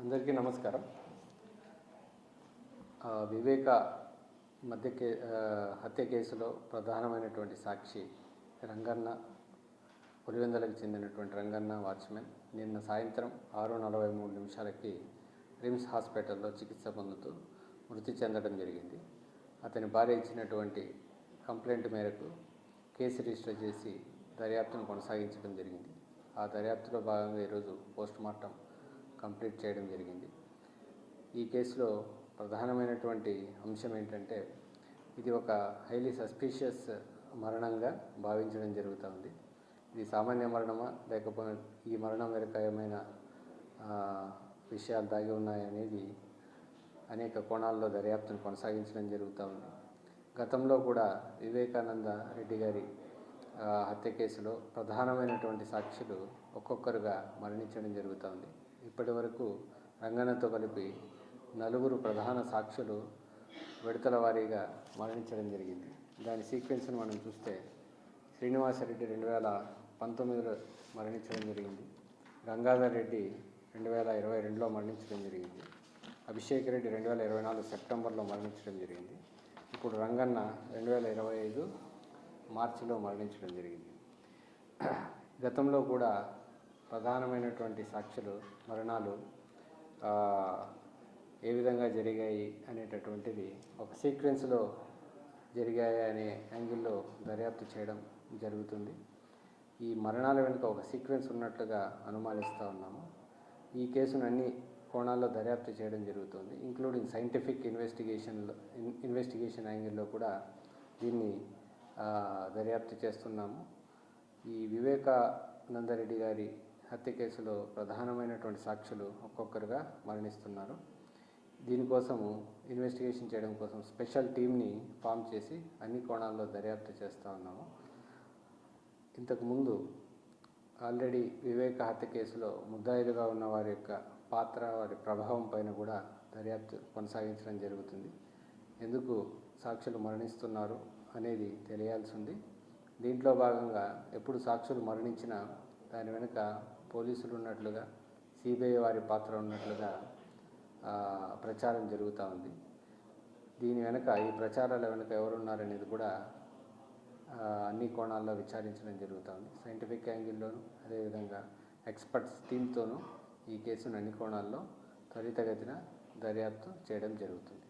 అందరికీ నమస్కారం. వివేక హత్య కేసులో ప్రధానమైనటువంటి సాక్షి రంగన్న, పులివెందులకు చెందినటువంటి రంగన్న వాచ్మెన్ నిన్న సాయంత్రం 6:43 రిమ్స్ హాస్పిటల్లో చికిత్స పొందుతూ మృతి చెందడం జరిగింది. అతని భార్య ఇచ్చినటువంటి కంప్లైంట్ మేరకు కేసు రిజిస్టర్ చేసి దర్యాప్తును కొనసాగించడం జరిగింది. ఆ దర్యాప్తులో భాగంగా ఈరోజు పోస్ట్మార్టం కంప్లీట్ చేయడం జరిగింది. ఈ కేసులో ప్రధానమైనటువంటి అంశం ఏంటంటే, ఇది ఒక హైలీ సస్పీషియస్ మరణంగా భావించడం జరుగుతుంది. ఇది సామాన్య మరణమా, లేకపోతే ఈ మరణం వెనుక ఏమైనా విషయాలు దాగి ఉన్నాయనేది అనేక కోణాల్లో దర్యాప్తును కొనసాగించడం జరుగుతుంది. గతంలో కూడా వివేకానంద రెడ్డి గారి హత్య కేసులో ప్రధానమైనటువంటి సాక్షులు ఒక్కొక్కరుగా మరణించడం జరుగుతుంది. ఇప్పటి వరకు రంగన్నతో కలిపి 4 ప్రధాన సాక్షులు విడతల వారీగా మరణించడం జరిగింది. దాని సీక్వెన్స్ను మనం చూస్తే, శ్రీనివాసరెడ్డి 2019లో మరణించడం జరిగింది. గంగాధర్ రెడ్డి 2022లో మరణించడం జరిగింది. అభిషేక్ రెడ్డి 2024 సెప్టెంబర్లో మరణించడం జరిగింది. ఇప్పుడు రంగన్న 2025 మార్చిలో మరణించడం జరిగింది. గతంలో కూడా ప్రధానమైనటువంటి సాక్షులు మరణాలు ఏ విధంగా జరిగాయి అనేటటువంటిది ఒక సీక్వెన్స్లో జరిగాయి అనే యాంగిల్లో దర్యాప్తు చేయడం జరుగుతుంది. ఈ మరణాల వెనుక ఒక సీక్వెన్స్ ఉన్నట్లుగా అనుమానిస్తూ ఉన్నాము. ఈ కేసును అన్ని కోణాల్లో దర్యాప్తు చేయడం జరుగుతుంది, ఇంక్లూడింగ్ సైంటిఫిక్ ఇన్వెస్టిగేషన్ యాంగిల్లో కూడా దీన్ని దర్యాప్తు చేస్తున్నాము. ఈ వివేకానందరెడ్డి గారి హత్య కేసులో ప్రధానమైనటువంటి సాక్షులు ఒక్కొక్కరుగా మరణిస్తున్నారు. దీనికోసము ఇన్వెస్టిగేషన్ చేయడం కోసం స్పెషల్ టీమ్ని ఫామ్ చేసి అన్ని కోణాల్లో దర్యాప్తు చేస్తూ ఉన్నాము. ఇంతకుముందు ఆల్రెడీ వివేక హత్య కేసులో ముద్దాయిలుగా ఉన్న వారి యొక్క పాత్ర, వారి ప్రభావం పైన కూడా దర్యాప్తు కొనసాగించడం జరుగుతుంది. ఎందుకు సాక్షులు మరణిస్తున్నారు అనేది తెలియాల్సి ఉంది. దీంట్లో భాగంగా ఎప్పుడు సాక్షులు మరణించినా దాని వెనుక పోలీసులు ఉన్నట్లుగా, సిబిఐ వారి పాత్ర ఉన్నట్లుగా ప్రచారం జరుగుతూ ఉంది. దీని వెనుక, ఈ ప్రచారాల వెనుక ఎవరున్నారనేది కూడా అన్ని కోణాల్లో విచారించడం జరుగుతుంది. సైంటిఫిక్ యాంగిల్లోనూ, అదేవిధంగా ఎక్స్పర్ట్స్ టీంతోనూ ఈ కేసును అన్ని కోణాల్లో త్వరితగతిన దర్యాప్తు చేయడం జరుగుతుంది.